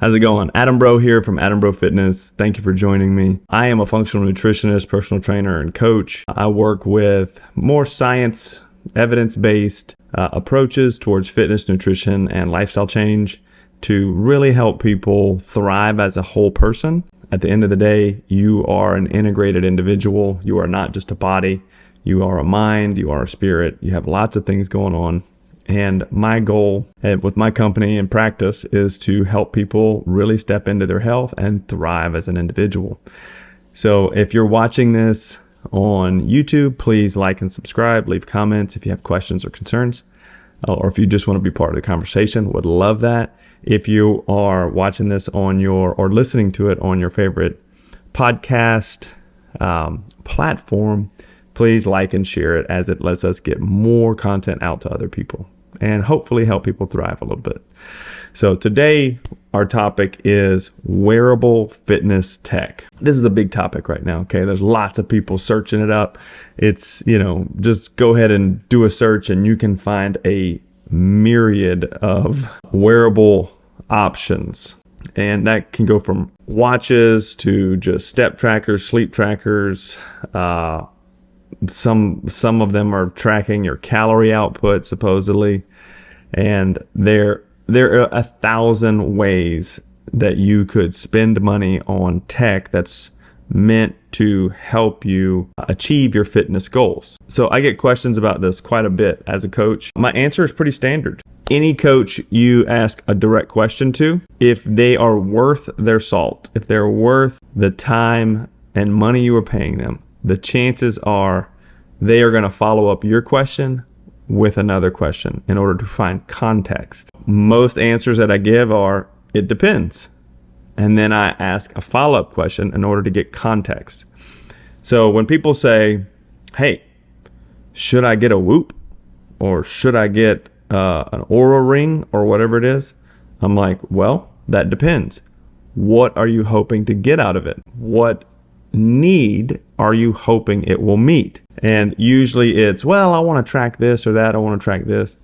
How's it going? Adam Bro here from Adam Bro Fitness. Thank you for joining me. I am a functional nutritionist, personal trainer, and coach. I work with more science, evidence-based approaches towards fitness, nutrition, and lifestyle change to really help people thrive as a whole person. At the end of the day, you are an integrated individual. You are not just a body. You are a mind, you are a spirit. You have lots of things going on. And my goal with my company and practice is to help people really step into their health and thrive as an individual. So if you're watching this on YouTube, please like and subscribe, leave comments if you have questions or concerns, or if you just want to be part of the conversation, would love that. If you are watching this on or listening to it on your favorite podcast platform, please like and share it, as it lets us get more content out to other people and hopefully help people thrive a little bit. So today, our topic is wearable fitness tech. This is a big topic right now, okay? There's lots of people searching it up. It's, just go ahead and do a search and you can find a myriad of wearable options. And that can go from watches to just step trackers, sleep trackers. Some of them are tracking your calorie output, supposedly. And there are 1,000 ways that you could spend money on tech that's meant to help you achieve your fitness goals. So I get questions about this quite a bit as a coach. My answer is pretty standard. Any coach you ask a direct question to, if they are worth their salt, if they're worth the time and money you are paying them, the chances are they are going to follow up your question with another question in order to find context. Most answers that I give are, it depends. And then I ask a follow-up question in order to get context. So when people say, hey, should I get a Whoop? Or should I get an Oura Ring or whatever it is? I'm like, well, that depends. What are you hoping to get out of it? What need are you hoping it will meet? And usually it's, well, I want to track this or that. I want to track this.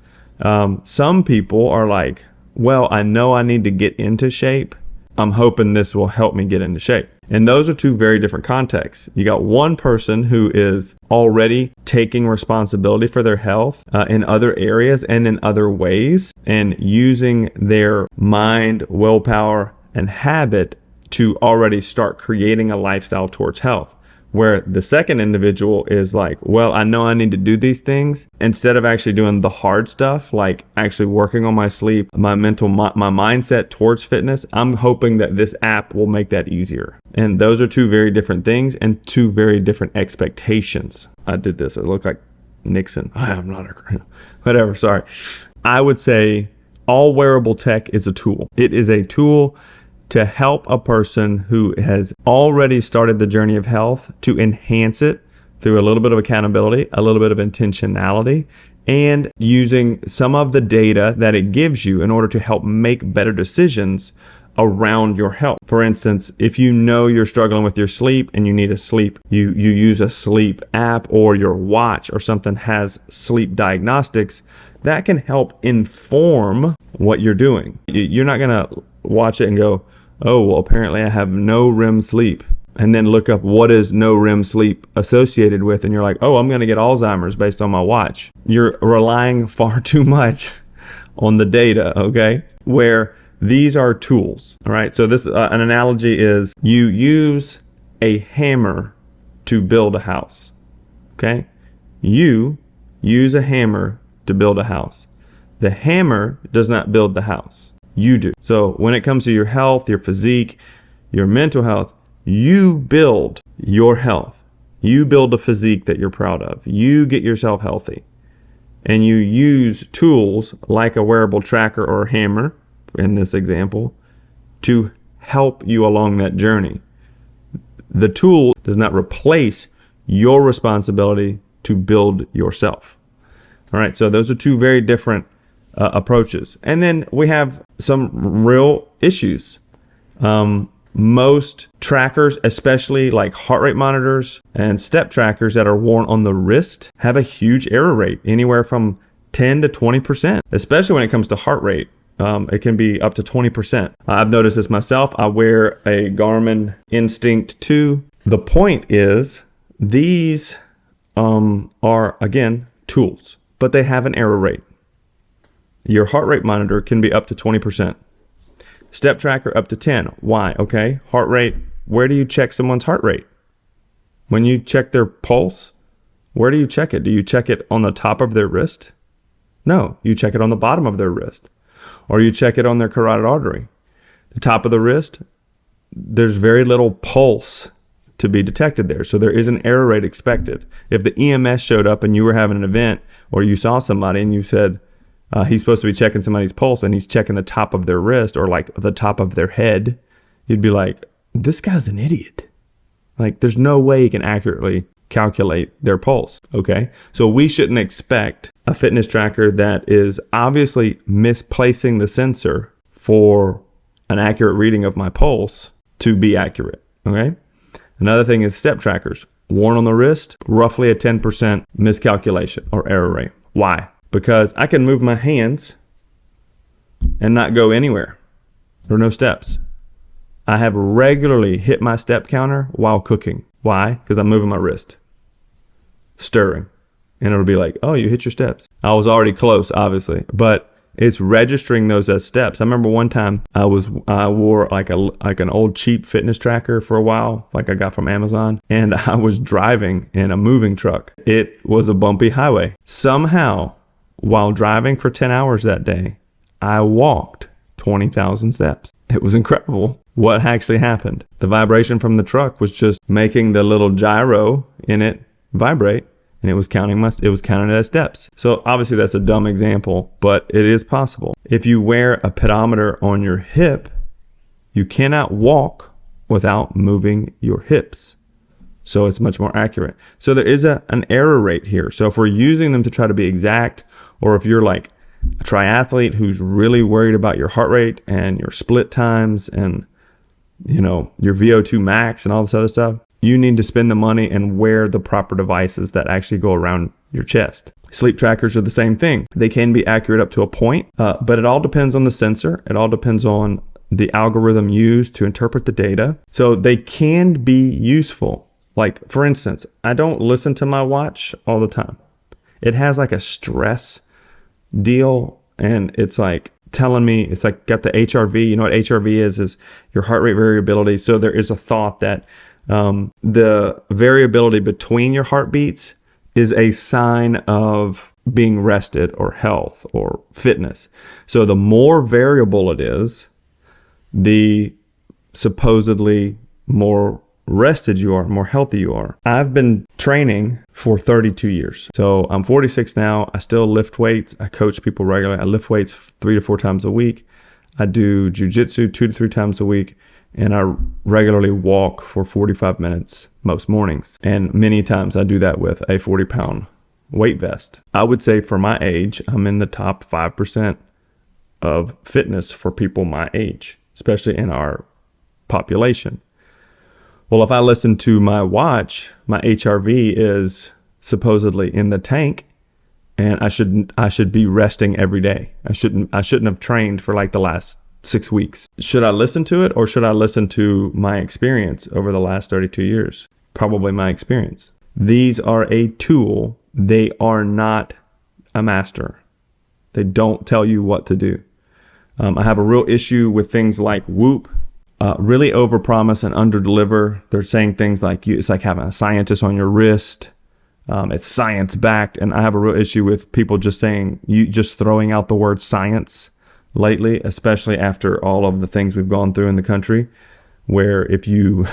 Some people are like, well, I know I need to get into shape. I'm hoping this will help me get into shape. And those are two very different contexts. You got one person who is already taking responsibility for their health in other areas and in other ways, and using their mind, willpower, and habit to already start creating a lifestyle towards health. Where the second individual is like, well, I know I need to do these things. Instead of actually doing the hard stuff, like actually working on my sleep, my mental, my mindset towards fitness, I'm hoping that this app will make that easier. And those are two very different things and two very different expectations. I did this. It looked like Nixon. I'm not whatever. Sorry. I would say all wearable tech is a tool. It is a tool to help a person who has already started the journey of health to enhance it through a little bit of accountability, a little bit of intentionality, and using some of the data that it gives you in order to help make better decisions around your health. For instance, if you know you're struggling with your sleep and you need a sleep, you use a sleep app, or your watch or something has sleep diagnostics, that can help inform what you're doing. You're not gonna watch it and go, oh, well, apparently I have no REM sleep, and then look up what is no REM sleep associated with, and you're like, oh, I'm going to get Alzheimer's based on my watch. You're relying far too much on the data, okay? Where these are tools, all right? So this, an analogy is you use a hammer to build a house, okay? You use a hammer to build a house. The hammer does not build the house. You do. So when it comes to your health, your physique, your mental health, you build your health. You build a physique that you're proud of. You get yourself healthy. And you use tools like a wearable tracker or a hammer, in this example, to help you along that journey. The tool does not replace your responsibility to build yourself. All right, so those are two very different approaches. And then we have some real issues. Most trackers, especially like heart rate monitors and step trackers that are worn on the wrist, have a huge error rate, anywhere from 10 to 20%, especially when it comes to heart rate. It can be up to 20%. I've noticed this myself. I wear a Garmin Instinct 2. The point is, these are, again, tools, but they have an error rate. Your heart rate monitor can be up to 20%. Step tracker up to 10. Why? Okay, heart rate. Where do you check someone's heart rate? When you check their pulse, where do you check it? Do you check it on the top of their wrist? No, you check it on the bottom of their wrist. Or you check it on their carotid artery. The top of the wrist, there's very little pulse to be detected there. So there is an error rate expected. If the EMS showed up and you were having an event, or you saw somebody and you said, he's supposed to be checking somebody's pulse and he's checking the top of their wrist or like the top of their head, you'd be like, this guy's an idiot. Like, there's no way he can accurately calculate their pulse. Okay, so we shouldn't expect a fitness tracker that is obviously misplacing the sensor for an accurate reading of my pulse to be accurate. Okay, another thing is step trackers worn on the wrist, roughly a 10% miscalculation or error rate. Why? Because I can move my hands and not go anywhere. There are no steps. I have regularly hit my step counter while cooking. Why? Because I'm moving my wrist, stirring, and it'll be like, oh, you hit your steps. I was already close, obviously, but it's registering those as steps. I remember one time I wore like an old cheap fitness tracker for a while, like I got from Amazon, and I was driving in a moving truck. It was a bumpy highway. Somehow, while driving for 10 hours that day, I walked 20,000 steps. It was incredible what actually happened. The vibration from the truck was just making the little gyro in it vibrate, and it was counting it as steps. So obviously that's a dumb example, but it is possible. If you wear a pedometer on your hip, you cannot walk without moving your hips. So it's much more accurate. So there is an error rate here. So if we're using them to try to be exact, or if you're like a triathlete who's really worried about your heart rate and your split times and your VO2 max and all this other stuff, you need to spend the money and wear the proper devices that actually go around your chest. Sleep trackers are the same thing. They can be accurate up to a point, but it all depends on the sensor. It all depends on the algorithm used to interpret the data. So they can be useful. Like, for instance, I don't listen to my watch all the time. It has like a stress deal, and it's like telling me, it's like got the HRV. You know what HRV is your heart rate variability. So there is a thought that the variability between your heartbeats is a sign of being rested or health or fitness. So the more variable it is, the supposedly more rested you are, more healthy you are. I've been training for 32 years. So I'm 46 now. I still lift weights. I coach people regularly. I lift weights 3 to 4 times a week. I do jujitsu 2 to 3 times a week. And I regularly walk for 45 minutes most mornings. And many times I do that with a 40-pound weight vest. I would say for my age, I'm in the top 5% of fitness for people my age, especially in our population. Well, if I listen to my watch, my HRV is supposedly in the tank, and I should be resting every day. I shouldn't have trained for like the last 6 weeks. Should I listen to it, or should I listen to my experience over the last 32 years? Probably my experience. These are a tool. They are not a master. They don't tell you what to do. I have a real issue with things like Whoop. Really overpromise and underdeliver. They're saying things like it's like having a scientist on your wrist. It's science backed, and I have a real issue with people just throwing out the word science lately, especially after all of the things we've gone through in the country, where if you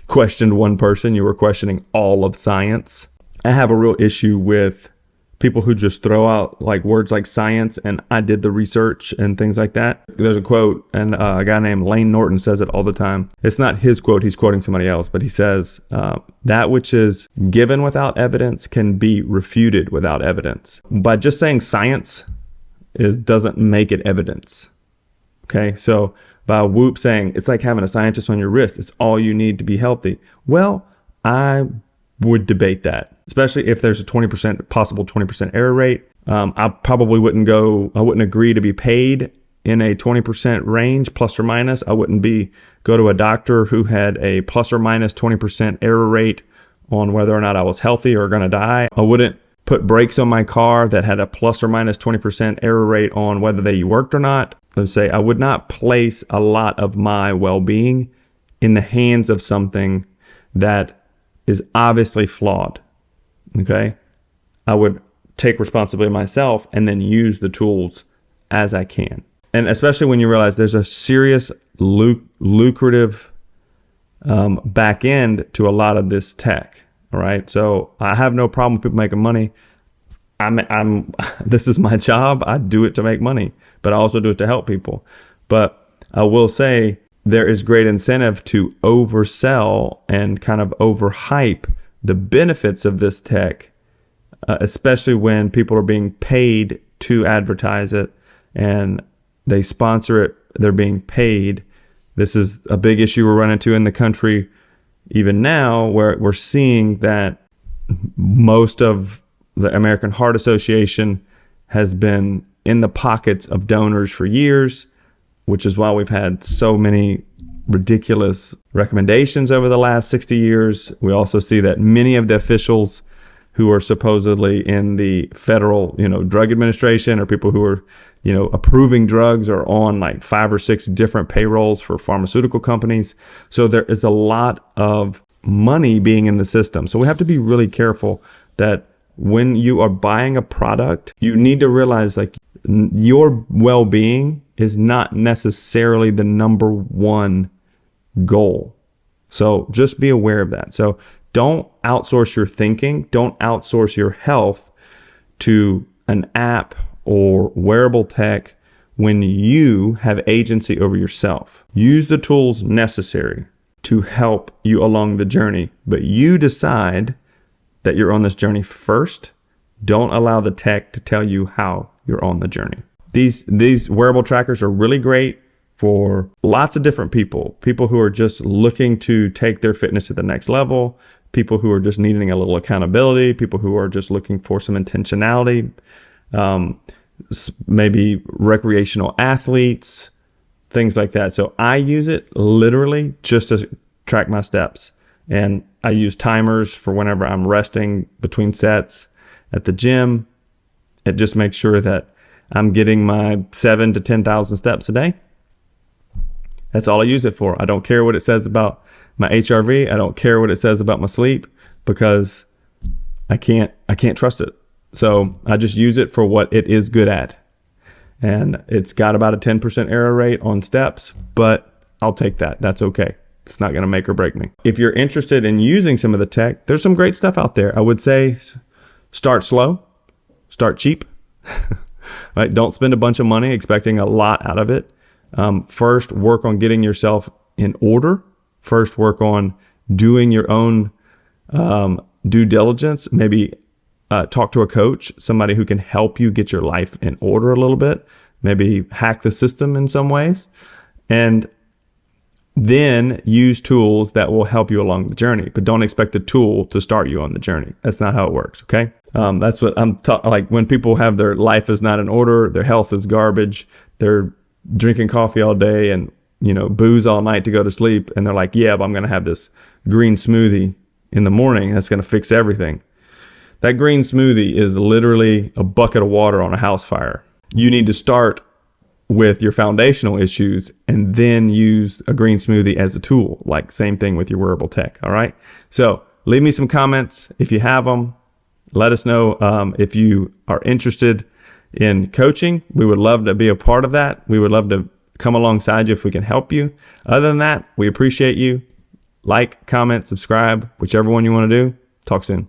questioned one person, you were questioning all of science. I have a real issue with people who just throw out like words like science and I did the research and things like that. There's a quote, and a guy named Lane Norton says it all the time. It's not his quote, he's quoting somebody else, but he says, that which is given without evidence can be refuted without evidence. By just saying science doesn't make it evidence. Okay, so by Whoop saying it's like having a scientist on your wrist, it's all you need to be healthy. Well, I would debate that, especially if there's a possible 20% error rate. I probably wouldn't agree to be paid in a 20% range, plus or minus. I wouldn't go to a doctor who had a plus or minus 20% error rate on whether or not I was healthy or going to die. I wouldn't put brakes on my car that had a plus or minus 20% error rate on whether they worked or not. Let's say I would not place a lot of my well-being in the hands of something that is obviously flawed. Okay? I would take responsibility myself and then use the tools as I can. And especially when you realize there's a serious lucrative back end to a lot of this tech. All right. So I have no problem with people making money. This is my job. I do it to make money, but I also do it to help people. But I will say there is great incentive to oversell and kind of overhype the benefits of this tech, especially when people are being paid to advertise it and they sponsor it. They're being paid. This is a big issue we're running into in the country even now, where we're seeing that most of the American Heart Association has been in the pockets of donors for years, which is why we've had so many ridiculous recommendations over the last 60 years. We also see that many of the officials who are supposedly in the federal, drug administration, or people who are, approving drugs, are on like 5 or 6 different payrolls for pharmaceutical companies. So there is a lot of money being in the system. So we have to be really careful that when you are buying a product, you need to realize like your well-being is not necessarily the number one goal. So just be aware of that. So don't outsource your thinking. Don't outsource your health to an app or wearable tech when you have agency over yourself. Use the tools necessary to help you along the journey, but you decide that you're on this journey first. Don't allow the tech to tell you how you're on the journey. These wearable trackers are really great for lots of different people who are just looking to take their fitness to the next level, people who are just needing a little accountability, people who are just looking for some intentionality, maybe recreational athletes, things like that. So I use it literally just to track my steps. And I use timers for whenever I'm resting between sets at the gym. It just makes sure that I'm getting my 7,000 to 10,000 steps a day. That's all I use it for. I don't care what it says about my HRV. I don't care what it says about my sleep, because I can't trust it. So I just use it for what it is good at. And it's got about a 10% error rate on steps, but I'll take that. That's okay. It's not going to make or break me. If you're interested in using some of the tech, there's some great stuff out there. I would say start slow, start cheap. Right? Don't spend a bunch of money expecting a lot out of it. First, work on getting yourself in order. First, work on doing your own due diligence. Maybe talk to a coach, somebody who can help you get your life in order a little bit. Maybe hack the system in some ways. And then use tools that will help you along the journey, but don't expect the tool to start you on the journey. That's not how it works. Okay. That's what I'm talking, like when people have their life is not in order, their health is garbage, they're drinking coffee all day and, booze all night to go to sleep. And they're like, yeah, but I'm going to have this green smoothie in the morning. That's going to fix everything. That green smoothie is literally a bucket of water on a house fire. You need to start with your foundational issues and then use a green smoothie as a tool. Like same thing with your wearable tech. All right. So leave me some comments if you have them. Let us know if you are interested in coaching. We would love to be a part of that. We would love to come alongside you if we can help you. Other than that, we appreciate you. Like, comment, subscribe, whichever one you want to do. Talk soon.